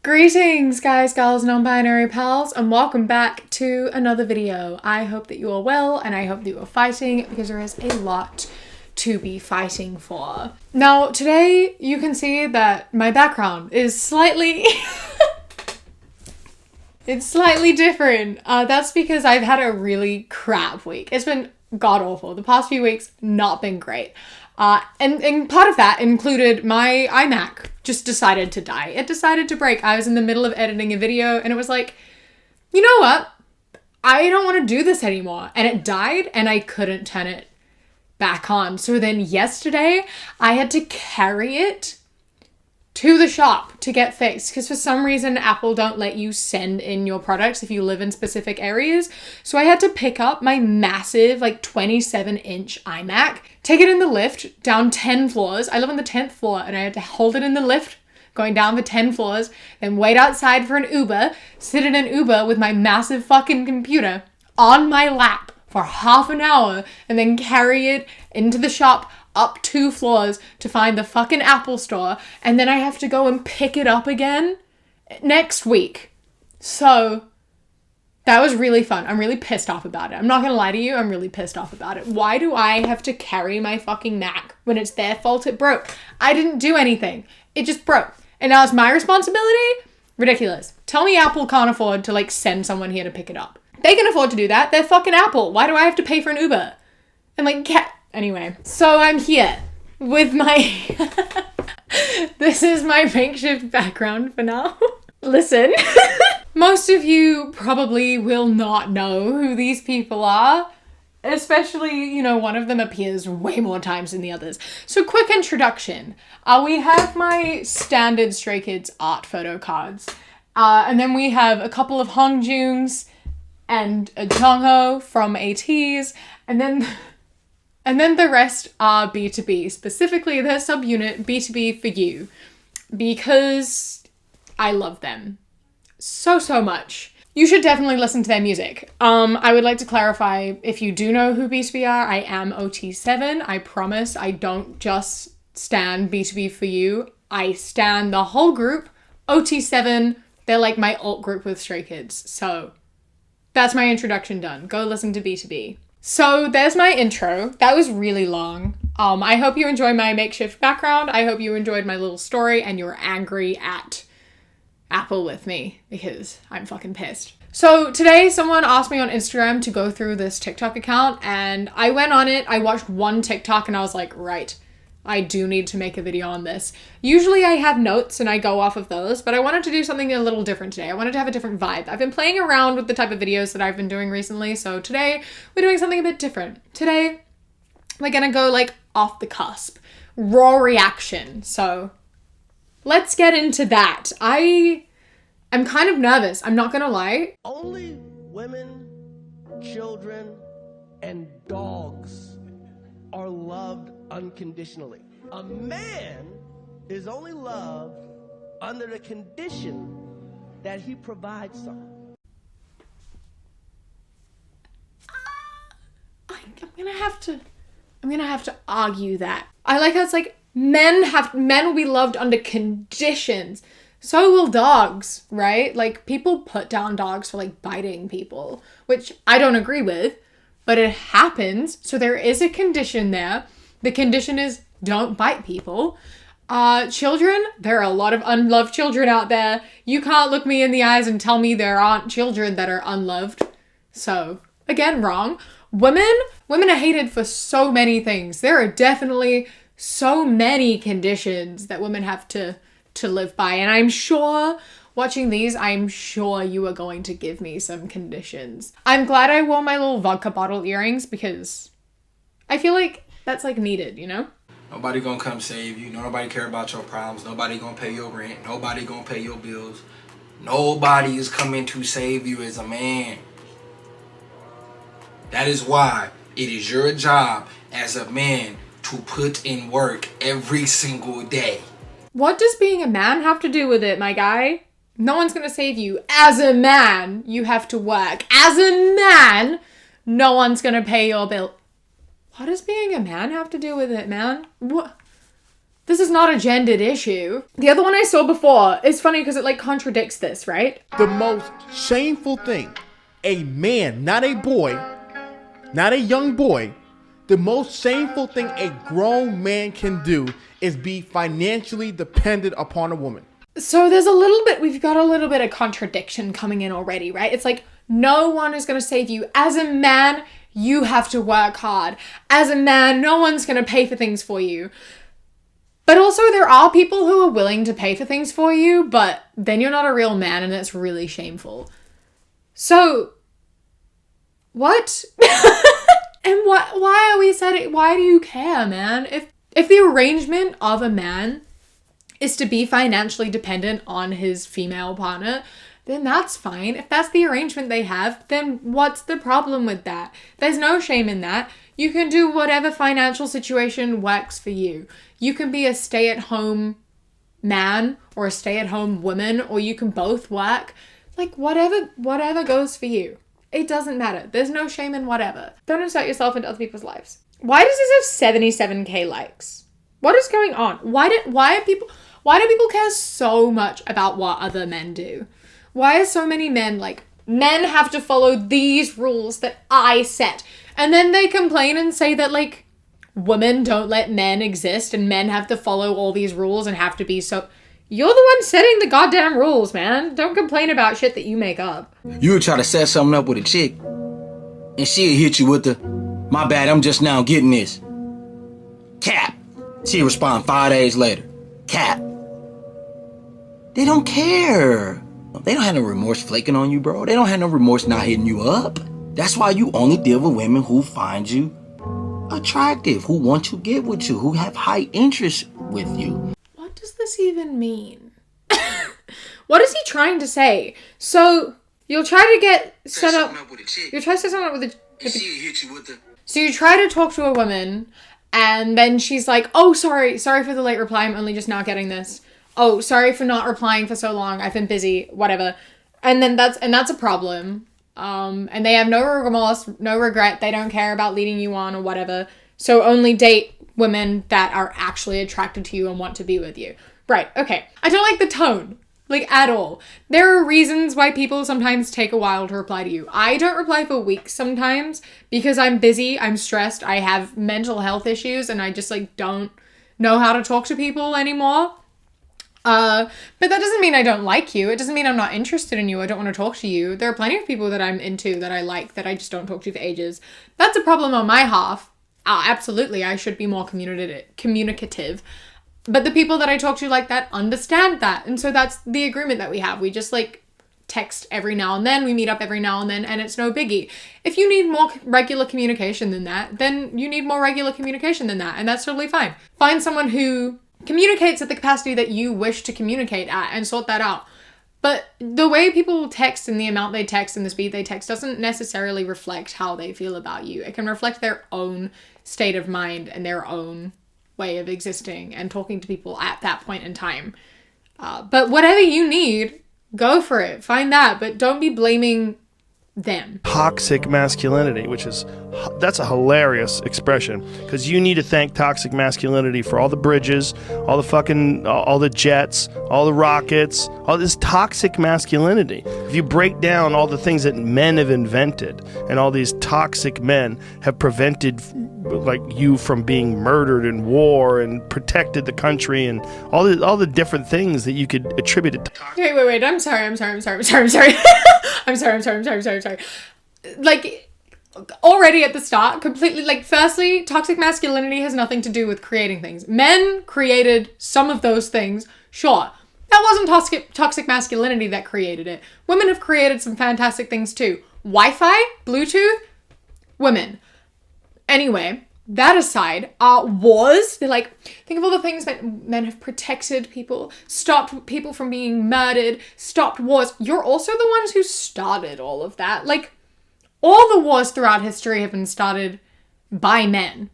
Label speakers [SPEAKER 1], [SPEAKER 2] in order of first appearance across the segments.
[SPEAKER 1] Greetings guys, gals, non-binary pals, and welcome back to another video. I hope that you are well and I hope that you are fighting because there is a lot to be fighting for. Now today you can see that my background is slightly it's slightly different. That's because I've had a really crap week. It's been god awful. The past few weeks not been great. And part of that included my iMac just decided to die. It decided to break. I was in the middle of editing a video and it was like, you know what? I don't want to do this anymore. And it died and I couldn't turn it back on. So then yesterday I had to carry it to the shop to get fixed because for some reason Apple don't let you send in your products if you live in specific areas. So I had to pick up my massive 27-inch iMac, take it in the lift down 10 floors. I live on the 10th floor and I had to hold it in the lift going down the 10 floors, then wait outside for an Uber, sit in an Uber with my massive fucking computer on my lap for half an hour and then carry it into the shop up 2 floors to find the fucking Apple store, and then I have to go and pick it up again next week. So that was really fun. I'm really pissed off about it. I'm not gonna lie to you, I'm really pissed off about it. Why do I have to carry my fucking Mac when it's their fault it broke? I didn't do anything. It just broke. And now it's my responsibility? Ridiculous. Tell me Apple can't afford to send someone here to pick it up. They can afford to do that. They're fucking Apple. Why do I have to pay for an Uber? And anyway, so I'm here with my, this is my makeshift background for now. Listen, most of you probably will not know who these people are, especially, one of them appears way more times than the others. So quick introduction. We have my standard Stray Kids art photo cards. And then we have a couple of hyunjins and a Jongho from ATEEZ, and then the rest are B2B, specifically their subunit B2B for you, because I love them so much. You should definitely listen to their music. I would like to clarify, if you do know who B2B are, I am OT7. I promise I don't just stan B2B for you. I stan the whole group. OT7, they're like my alt group with Stray Kids. So that's my introduction done. Go listen to B2B. So there's my intro. That was really long. I hope you enjoy my makeshift background. I hope you enjoyed my little story and you're angry at Apple with me because I'm fucking pissed. So today someone asked me on Instagram to go through this TikTok account and I went on it. I watched one TikTok and I was like, right, I do need to make a video on this. Usually I have notes and I go off of those, but I wanted to do something a little different today. I wanted to have a different vibe. I've been playing around with the type of videos that I've been doing recently, so today we're doing something a bit different. Today we're gonna go off the cusp. Raw reaction. So let's get into that. I'm kind of nervous, I'm not gonna lie.
[SPEAKER 2] Only women, children, and dogs are loved unconditionally. A man is only loved under the condition that he provides some.
[SPEAKER 1] I'm gonna have to argue that. I like how it's men will be loved under conditions. So will dogs, right? People put down dogs for biting people, which I don't agree with, but it happens. So there is a condition there. The condition is don't bite people. Children, there are a lot of unloved children out there. You can't look me in the eyes and tell me there aren't children that are unloved. So, again, wrong. Women are hated for so many things. There are definitely so many conditions that women have to live by. And I'm sure, watching these, I'm sure you are going to give me some conditions. I'm glad I wore my little vodka bottle earrings because I feel like that's needed,
[SPEAKER 3] Nobody gonna come save you. Nobody care about your problems. Nobody gonna pay your rent. Nobody gonna pay your bills. Nobody is coming to save you as a man. That is why it is your job as a man to put in work every single day.
[SPEAKER 1] What does being a man have to do with it, my guy? No one's gonna save you. As a man, you have to work. As a man, no one's gonna pay your bill. What does being a man have to do with it, man? What? This is not a gendered issue. The other one I saw before is funny because it like contradicts this, right?
[SPEAKER 4] The most shameful thing a man, not a boy, not a young boy, the most shameful thing a grown man can do is be financially dependent upon a woman.
[SPEAKER 1] So we've got a little bit of contradiction coming in already, right? It's like, no one is going to save you. As a man, you have to work hard. As a man, no one's going to pay for things for you. But also there are people who are willing to pay for things for you, but then you're not a real man and it's really shameful. So, what? And why are we saying, why do you care, man? If the arrangement of a man is to be financially dependent on his female partner, then that's fine. If that's the arrangement they have, then what's the problem with that? There's no shame in that. You can do whatever financial situation works for you. You can be a stay-at-home man or a stay-at-home woman, or you can both work. Like, whatever goes for you. It doesn't matter. There's no shame in whatever. Don't insert yourself into other people's lives. Why does this have 77k likes? What is going on? Why do people care so much about what other men do? Why are so many men like, men have to follow these rules that I set? And then they complain and say that like, women don't let men exist and men have to follow all these rules and have to be so... You're the one setting the goddamn rules, man. Don't complain about shit that you make up.
[SPEAKER 5] You would try to set something up with a chick, and she'd hit you with the, my bad, I'm just now getting this. Cap. She'd respond 5 days later. Cap. They don't care. They don't have no remorse flaking on you, bro. They don't have no remorse not hitting you up. That's why you only deal with women who find you attractive, who want to get with you, who have high interest with you.
[SPEAKER 1] What does this even mean? What is he trying to say? So you'll try to get set up with a chick. You'll try to set something up with a
[SPEAKER 5] hit you with the...
[SPEAKER 1] So you try to talk to a woman and then she's like, oh, sorry for the late reply. I'm only just now getting this. Oh, sorry for not replying for so long. I've been busy, whatever. And then that's a problem. And they have no remorse, no regret. They don't care about leading you on or whatever. So only date women that are actually attracted to you and want to be with you. Right, okay. I don't like the tone, like at all. There are reasons why people sometimes take a while to reply to you. I don't reply for weeks sometimes because I'm busy, I'm stressed, I have mental health issues, and I just like don't know how to talk to people anymore. But that doesn't mean I don't like you. It doesn't mean I'm not interested in you. I don't want to talk to you. There are plenty of people that I'm into that I like that I just don't talk to for ages. That's a problem on my half. Absolutely, I should be more communicative. But the people that I talk to like that understand that. And so that's the agreement that we have. We just like text every now and then. We meet up every now and then, and it's no biggie. If you need more regular communication than that, then you need more regular communication than that. And that's totally fine. Find someone who communicates at the capacity that you wish to communicate at and sort that out. But the way people text and the amount they text and the speed they text doesn't necessarily reflect how they feel about you. It can reflect their own state of mind and their own way of existing and talking to people at that point in time. But whatever you need, go for it. Find that, but don't be blaming them.
[SPEAKER 6] Toxic masculinity, that's a hilarious expression, because you need to thank toxic masculinity for all the bridges, all the jets, all the rockets, all this toxic masculinity. If you break down all the things that men have invented, and all these toxic men have prevented like you from being murdered in war and protected the country and all the different things that you could attribute it to.
[SPEAKER 1] Wait. I'm sorry. I'm sorry. Like, already at the start, completely, like, firstly, toxic masculinity has nothing to do with creating things. Men created some of those things, sure. That wasn't toxic masculinity that created it. Women have created some fantastic things too. Wi-Fi, Bluetooth, women. Anyway, that aside, wars, they're like, think of all the things that men have protected people, stopped people from being murdered, stopped wars. You're also the ones who started all of that. Like, all the wars throughout history have been started by men.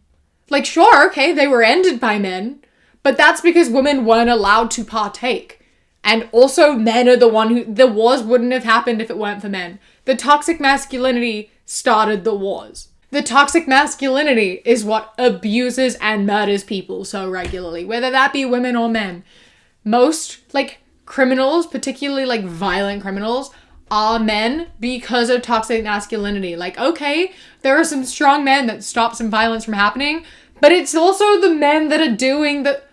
[SPEAKER 1] Like, sure, okay, they were ended by men, but that's because women weren't allowed to partake. And also men are the wars wouldn't have happened if it weren't for men. The toxic masculinity started the wars. The toxic masculinity is what abuses and murders people so regularly, whether that be women or men. Most, like, criminals, particularly, like, violent criminals, are men because of toxic masculinity. Like, okay, there are some strong men that stop some violence from happening, but it's also the men that are doing the...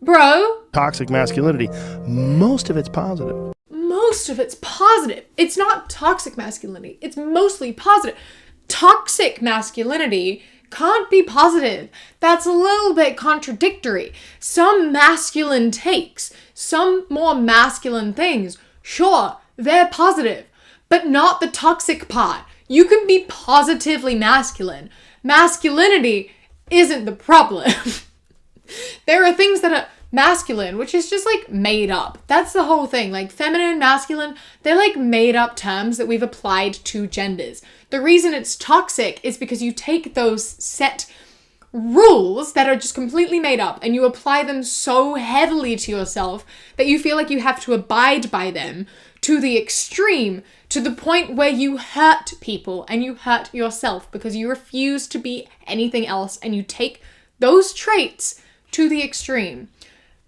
[SPEAKER 1] Bro.
[SPEAKER 6] Toxic masculinity, most of it's positive.
[SPEAKER 1] Most of it's positive. It's not toxic masculinity. It's mostly positive. Toxic masculinity can't be positive. That's a little bit contradictory. Some masculine takes, some more masculine things, sure, they're positive, but not the toxic part. You can be positively masculine. Masculinity isn't the problem. There are things that are masculine, which is just like made up. That's the whole thing. Like feminine, masculine, they're like made up terms that we've applied to genders. The reason it's toxic is because you take those set rules that are just completely made up and you apply them so heavily to yourself that you feel like you have to abide by them to the extreme, to the point where you hurt people and you hurt yourself because you refuse to be anything else and you take those traits to the extreme.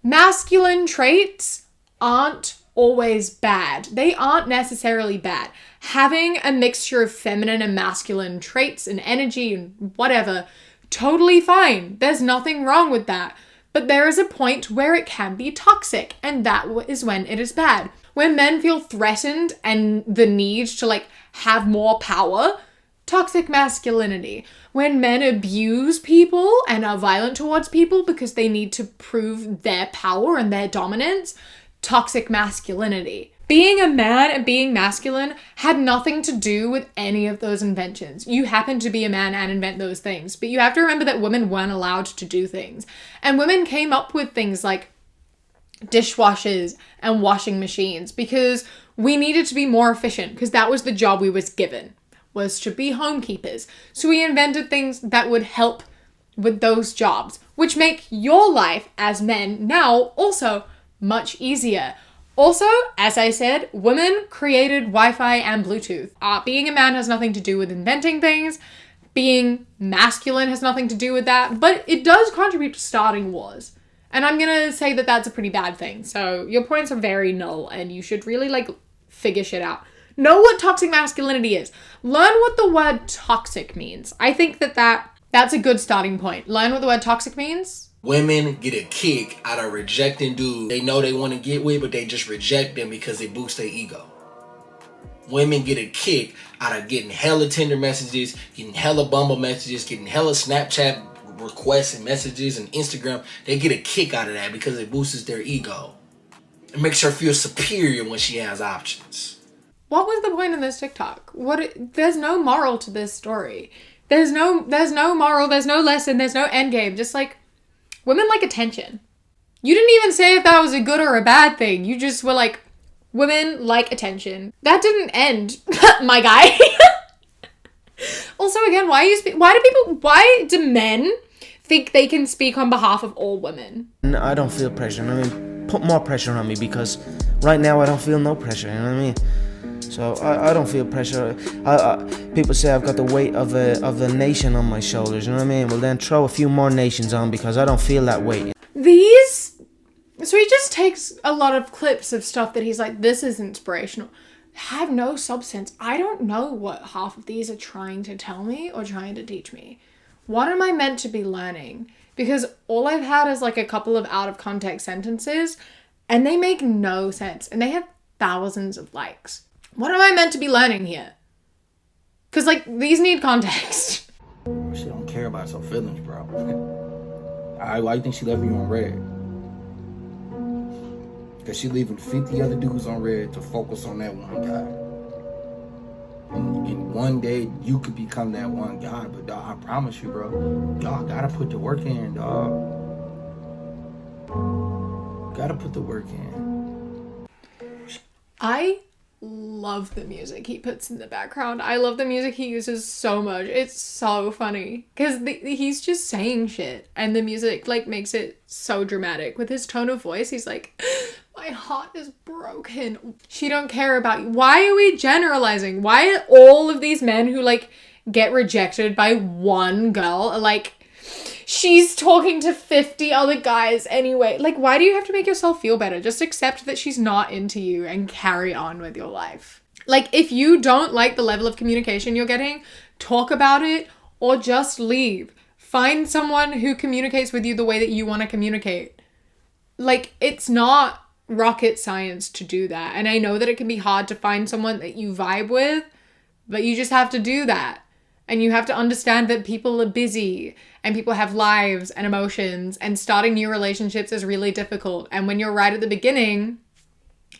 [SPEAKER 1] Masculine traits aren't always bad. They aren't necessarily bad. Having a mixture of feminine and masculine traits and energy and whatever, totally fine. There's nothing wrong with that. But there is a point where it can be toxic, and that is when it is bad. When men feel threatened and the need to like have more power, toxic masculinity. When men abuse people and are violent towards people because they need to prove their power and their dominance, toxic masculinity. Being a man and being masculine had nothing to do with any of those inventions. You happen to be a man and invent those things, but you have to remember that women weren't allowed to do things. And women came up with things like dishwashers and washing machines because we needed to be more efficient because that was the job we was given, was to be homekeepers. So we invented things that would help with those jobs, which make your life as men now also much easier. Also, as I said, women created Wi-Fi and Bluetooth. Being a man has nothing to do with inventing things. Being masculine has nothing to do with that, but it does contribute to starting wars. And I'm gonna say that that's a pretty bad thing. So your points are very null and you should really like figure shit out. Know what toxic masculinity is. Learn what the word toxic means. I think that's a good starting point. Learn what the word toxic means.
[SPEAKER 3] Women get a kick out of rejecting dudes they know they want to get with, but they just reject them because they boost their ego. Women get a kick out of getting hella Tinder messages, getting hella Bumble messages, getting hella Snapchat requests and messages and Instagram. They get a kick out of that because it boosts their ego. It makes her feel superior when she has options.
[SPEAKER 1] What was the point of this TikTok? There's no moral to this story. There's no moral, there's no lesson, there's no end game. Just like, women like attention. You didn't even say if that was a good or a bad thing. You just were like, women like attention. That didn't end, my guy. Also, again, why do men think they can speak on behalf of all women?
[SPEAKER 7] I don't feel pressure. I mean, put more pressure on me because right now I don't feel no pressure. You know what I mean? So I don't feel pressure. People say I've got the weight of the nation on my shoulders. You know what I mean? Well, then throw a few more nations on because I don't feel that weight.
[SPEAKER 1] So he just takes a lot of clips of stuff that he's like, this is inspirational. Have no substance. I don't know what half of these are trying to tell me or trying to teach me. What am I meant to be learning? Because all I've had is like a couple of out of context sentences and they make no sense and they have thousands of likes. What am I meant to be learning here? Because, like, these need context.
[SPEAKER 5] She don't care about your feelings, bro. Why do you think she left you on red? Because she leaving 50 other dudes on red to focus on that one guy. And one day, you could become that one guy. But, dog, I promise you, bro, y'all gotta put the work in, dog. Gotta put the work in.
[SPEAKER 1] I love the music he puts in the background. I love the music he uses so much. It's so funny because he's just saying shit and the music like makes it so dramatic. With his tone of voice, he's like, my heart is broken. She don't care about you. Why are we generalizing? Why are all of these men who like get rejected by one girl. Like, she's talking to 50 other guys anyway. Like, why do you have to make yourself feel better? Just accept that she's not into you and carry on with your life. Like, if you don't like the level of communication you're getting, talk about it or just leave. Find someone who communicates with you the way that you want to communicate. Like, it's not rocket science to do that. And I know that it can be hard to find someone that you vibe with, but you just have to do that. And you have to understand that people are busy and people have lives and emotions, and starting new relationships is really difficult. And when you're right at the beginning,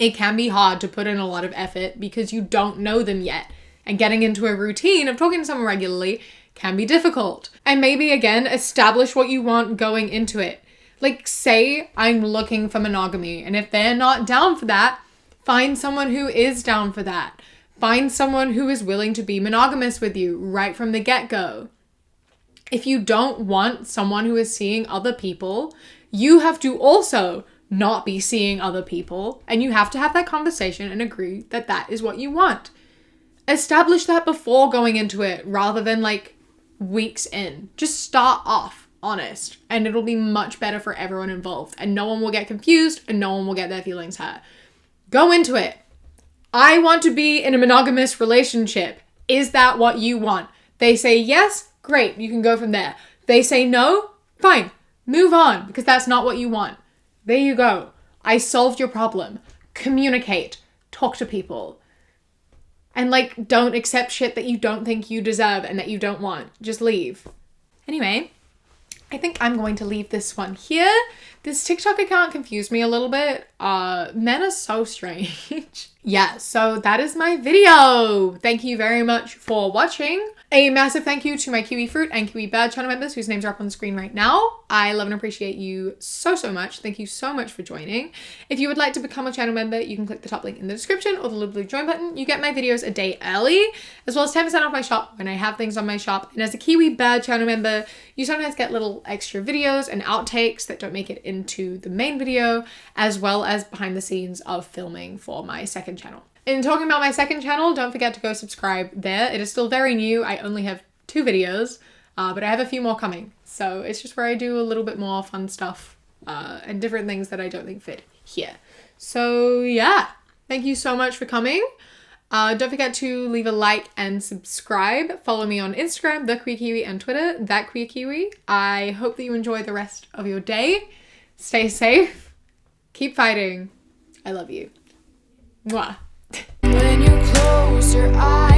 [SPEAKER 1] it can be hard to put in a lot of effort because you don't know them yet. And getting into a routine of talking to someone regularly can be difficult. And maybe, again, establish what you want going into it. Like, say I'm looking for monogamy, and if they're not down for that, find someone who is down for that. Find someone who is willing to be monogamous with you right from the get-go. If you don't want someone who is seeing other people, you have to also not be seeing other people, and you have to have that conversation and agree that that is what you want. Establish that before going into it rather than like weeks in. Just start off honest, and it'll be much better for everyone involved, and no one will get confused and no one will get their feelings hurt. Go into it. I want to be in a monogamous relationship. Is that what you want? They say yes, great, you can go from there. They say no, fine, move on, because that's not what you want. There you go. I solved your problem. Communicate. Talk to people. And like, don't accept shit that you don't think you deserve and that you don't want. Just leave. Anyway, I think I'm going to leave this one here. This TikTok account confused me a little bit. Men are so strange. Yeah, so that is my video. Thank you very much for watching. A massive thank you to my Kiwi Fruit and Kiwi Bird channel members whose names are up on the screen right now. I love and appreciate you so much. Thank you so much for joining. If you would like to become a channel member, you can click the top link in the description or the little blue join button. You get my videos a day early, as well as 10% off my shop when I have things on my shop. And as a Kiwi Bird channel member, you sometimes get little extra videos and outtakes that don't make it into the main video, as well as behind the scenes of filming for my second channel. In talking about my second channel, don't forget to go subscribe there. It is still very new. I only have 2 videos, but I have a few more coming. So it's just where I do a little bit more fun stuff and different things that I don't think fit here. So yeah, thank you so much for coming. Don't forget to leave a like and subscribe. Follow me on Instagram, The Queer Kiwi, and Twitter, That Queer Kiwi. I hope that you enjoy the rest of your day. Stay safe. Keep fighting. I love you. Mwah.
[SPEAKER 8] When you close your eyes